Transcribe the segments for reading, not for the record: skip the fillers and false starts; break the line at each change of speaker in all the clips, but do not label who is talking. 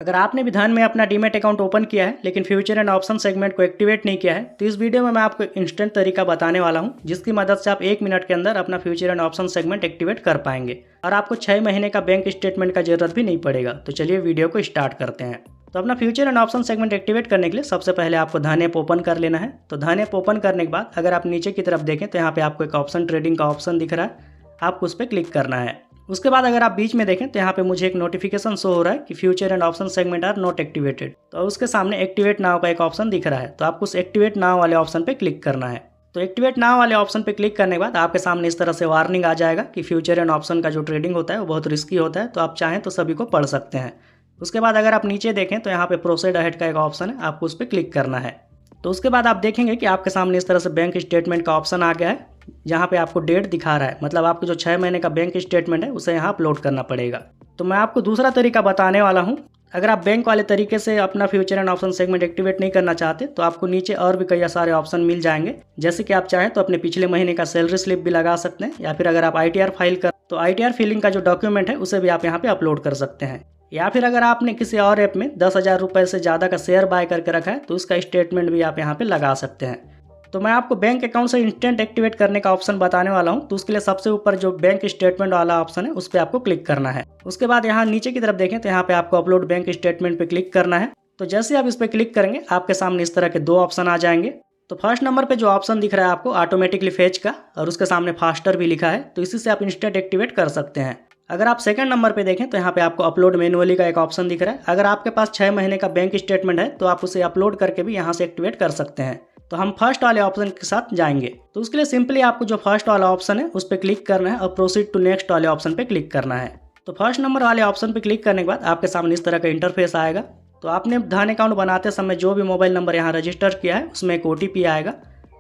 अगर आपने भी धन में अपना डीमैट अकाउंट ओपन किया है लेकिन फ्यूचर एंड ऑप्शन सेगमेंट को एक्टिवेट नहीं किया है, तो इस वीडियो में मैं आपको एक इंस्टेंट तरीका बताने वाला हूं जिसकी मदद से आप 1 मिनट के अंदर अपना future and option segment activate कर पाएंगे और आपको 6 महीने का बैंक स्टेटमेंट का जरूरत भी नहीं पड़ेगा। तो चलिए वीडियो को स्टार्ट करते हैं। तो अपना future and option segment activate करने के लिए सबसे पहले आपको धन ऐप ओपन कर लेना है। तो धन ऐप ओपन करने के बाद अगर आप नीचे की तरफ देखें तो यहाँ पे आपको एक ऑप्शन ट्रेडिंग का ऑप्शन दिख रहा है, आपको उस पर क्लिक करना है। उसके बाद अगर आप बीच में देखें तो यहाँ पे मुझे एक नोटिफिकेशन शो हो रहा है कि future and option segment are not activated. तो उसके सामने एक्टिवेट नाउ का एक ऑप्शन दिख रहा है, तो आपको उस एक्टिवेट नाउ वाले ऑप्शन पे क्लिक करना है। तो एक्टिवेट नाउ वाले ऑप्शन पे क्लिक करने के बाद आपके सामने इस तरह से वार्निंग आ जाएगा कि फ्यूचर एंड ऑप्शन का जो ट्रेडिंग होता है वो बहुत रिस्की होता है, तो आप चाहें तो सभी को पढ़ सकते हैं। उसके बाद अगर आप नीचे देखें तो यहाँ पे प्रोसीड अहेड का एक ऑप्शन है, आपको उस पर क्लिक करना है। तो उसके बाद आप देखेंगे कि आपके सामने इस तरह से बैंक स्टेटमेंट का ऑप्शन आ गया है, जहाँ पे आपको डेट दिखा रहा है, मतलब आपको जो 6 महीने का बैंक स्टेटमेंट है उसे यहाँ अपलोड करना पड़ेगा। तो मैं आपको दूसरा तरीका बताने वाला हूँ। अगर आप बैंक वाले तरीके से अपना future and option segment activate नहीं करना चाहते तो आपको नीचे और भी कई सारे ऑप्शन मिल जाएंगे, जैसे कि आप चाहें तो अपने पिछले महीने का सैलरी स्लिप भी लगा सकते हैं, या फिर अगर आप ITR फाइल कर तो ITR फिलिंग का जो डॉक्यूमेंट है उसे भी आप यहाँ पे अपलोड कर सकते हैं। या फिर अगर आपने किसी और ऐप में 10,000 रुपये से ज़्यादा का शेयर बाय करके रखा है तो उसका स्टेटमेंट भी आप यहाँ पे लगा सकते हैं। तो मैं आपको बैंक अकाउंट से इंस्टेंट एक्टिवेट करने का ऑप्शन बताने वाला हूं। तो उसके लिए सबसे ऊपर जो बैंक स्टेटमेंट वाला ऑप्शन है उस पर आपको क्लिक करना है। उसके बाद यहाँ नीचे की तरफ देखें तो यहाँ पे आपको अपलोड बैंक स्टेटमेंट पे क्लिक करना है। तो जैसे आप इस पर क्लिक करेंगे आपके सामने इस तरह के 2 ऑप्शन आ जाएंगे। तो फर्स्ट नंबर पे जो ऑप्शन दिख रहा है आपको ऑटोमेटिकली फेच का, और उसके सामने फास्टर भी लिखा है, तो इसी से आप इंस्टेंट एक्टिवेट कर सकते हैं। अगर आप सेकंड नंबर पे देखें तो यहाँ पे आपको अपलोड मैनुअली का एक ऑप्शन दिख रहा है। अगर आपके पास 6 महीने का बैंक स्टेटमेंट है तो आप उसे अपलोड करके भी यहाँ से एक्टिवेट कर सकते हैं। तो हम फर्स्ट वाले ऑप्शन के साथ जाएंगे। तो उसके लिए सिंपली आपको जो फर्स्ट वाला ऑप्शन है उस पर क्लिक करना है और प्रोसीड टू नेक्स्ट वाले ऑप्शन पे क्लिक करना है। तो फर्स्ट नंबर वाले ऑप्शन पे क्लिक करने के बाद आपके सामने इस तरह का इंटरफेस आएगा। तो आपने धन अकाउंट बनाते समय जो भी मोबाइल नंबर यहाँ रजिस्टर किया है उसमें एक OTP आएगा,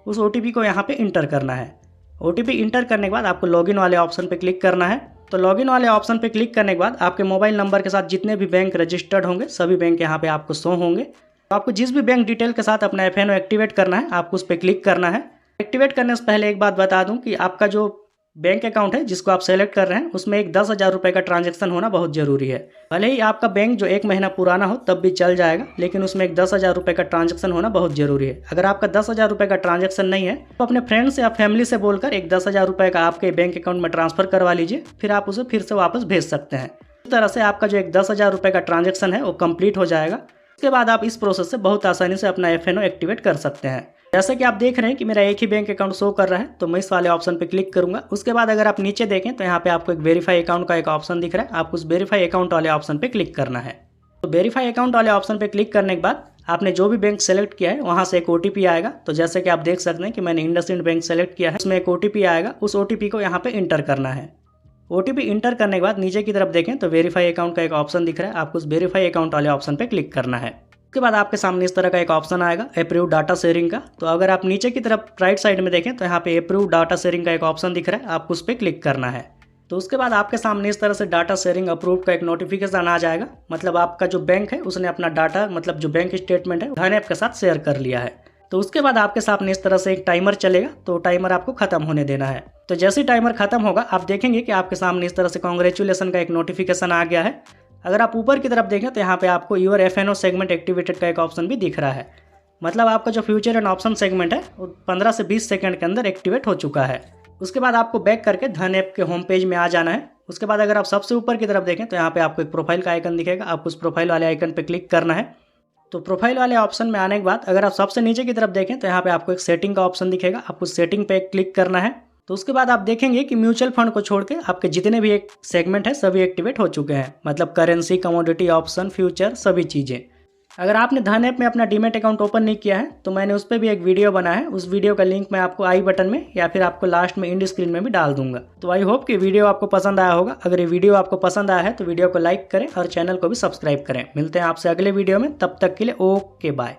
उस OTP को यहाँ पे इंटर करना है। OTP इंटर करने के बाद आपको लॉगिन वाले ऑप्शन पे क्लिक करना है। तो लॉगिन वाले ऑप्शन पे क्लिक करने के बाद आपके मोबाइल नंबर के साथ जितने भी बैंक रजिस्टर्ड होंगे सभी बैंक यहाँ पे आपको शो होंगे। तो आपको जिस भी बैंक डिटेल के साथ अपना FNO एक्टिवेट करना है आपको उस पर क्लिक करना है। एक्टिवेट करने से पहले एक बात बता दूं कि आपका जो बैंक अकाउंट है जिसको आप सेलेक्ट कर रहे हैं उसमें एक 10,000 रुपये का ट्रांजैक्शन होना बहुत ज़रूरी है। भले ही आपका बैंक जो 1 महीना पुराना हो तब भी चल जाएगा, लेकिन उसमें एक 10,000 रुपये का ट्रांजैक्शन होना बहुत ज़रूरी है। अगर आपका 10,000 रुपये का ट्रांजैक्शन नहीं है तो अपने फ्रेंड्स या फैमिली से बोलकर एक 10,000 रुपये का आपके बैंक अकाउंट में ट्रांसफर करवा लीजिए, फिर आप उसे फिर से वापस भेज सकते हैं। इस तरह से आपका जो एक 10,000 रुपये का ट्रांजैक्शन है वो कंप्लीट हो जाएगा। उसके बाद आप इस प्रोसेस से बहुत आसानी से अपना FNO एक्टिवेट कर सकते हैं। जैसे कि आप देख रहे हैं कि मेरा एक ही बैंक अकाउंट शो कर रहा है, तो मैं इस वाले ऑप्शन पे क्लिक करूंगा। उसके बाद अगर आप नीचे देखें तो यहाँ पे आपको एक वेरीफाई अकाउंट का एक ऑप्शन दिख रहा है, आपको उस वेरीफाई अकाउंट वाले ऑप्शन पे क्लिक करना है। तो वेरीफाई अकाउंट वाले ऑप्शन पे क्लिक करने के बाद आपने जो भी बैंक सेलेक्ट किया है वहाँ से एक OTP आएगा। तो जैसे कि आप देख सकते हैं कि मैंने इंडसइंड बैंक सेलेक्ट किया है, उसमें एक OTP आएगा, उस OTP को यहाँ पे इंटर करना है। OTP इंटर करने के बाद नीचे की तरफ देखें तो वेरीफाई अकाउंट का एक ऑप्शन दिख रहा है, आपको उस वेरीफाई अकाउंट वाले ऑप्शन पे क्लिक करना है। उसके बाद आपके सामने इस तरह का एक ऑप्शन आएगा अप्रूव डाटा शेयरिंग का। तो अगर आप नीचे की तरफ राइट साइड में देखें तो यहाँ पे अप्रूव डाटा शेयरिंग का एक ऑप्शन दिख रहा है, आपको उस पर क्लिक करना है। तो उसके बाद आपके सामने इस तरह से डाटा शेयरिंग अप्रूव का एक नोटिफिकेशन आ जाएगा, मतलब आपका जो बैंक है उसने अपना डाटा, मतलब जो बैंक स्टेटमेंट है धन ऐप के साथ शेयर कर लिया है। तो उसके बाद आपके सामने इस तरह से एक टाइमर चलेगा, तो टाइमर आपको खत्म होने देना है। तो जैसे ही टाइमर खत्म होगा आप देखेंगे कि आपके सामने इस तरह से कांग्रेचुलेसन का एक नोटिफिकेशन आ गया है। अगर आप ऊपर की तरफ देखें तो यहाँ पे आपको योर FNO सेगमेंट एक्टिवेटेड का एक ऑप्शन भी दिख रहा है, मतलब आपका जो फ्यूचर एंड ऑप्शन सेगमेंट है वो 15 से 20 सेकंड के अंदर एक्टिवेट हो चुका है। उसके बाद आपको बैक करके धन ऐप के होम पेज में आ जाना है। उसके बाद अगर आप सबसे ऊपर की तरफ देखें तो यहाँ पे आपको एक प्रोफाइल का आइकन दिखेगा, आपको उस प्रोफाइल वाले आइकन पे क्लिक करना है। तो प्रोफाइल वाले ऑप्शन में आने के बाद अगर आप सबसे नीचे की तरफ देखें तो यहाँ पे आपको एक सेटिंग का ऑप्शन दिखेगा, आपको सेटिंग पे क्लिक करना है। तो उसके बाद आप देखेंगे कि म्यूचुअल फंड को छोड़ के आपके जितने भी एक सेगमेंट है सभी एक्टिवेट हो चुके हैं, मतलब करेंसी, कमोडिटी, ऑप्शन, फ्यूचर, सभी चीज़ें। अगर आपने धन ऐप में अपना डीमैट अकाउंट ओपन नहीं किया है तो मैंने उस पर भी एक वीडियो बनाया है, उस वीडियो का लिंक मैं आपको आई बटन में या फिर आपको लास्ट में इंड स्क्रीन में भी डाल दूंगा। तो आई होप कि वीडियो आपको पसंद आया होगा। अगर ये वीडियो आपको पसंद आया है तो वीडियो को लाइक करें और चैनल को भी सब्सक्राइब करें। मिलते हैं आपसे अगले वीडियो में, तब तक के लिए ओके बाय।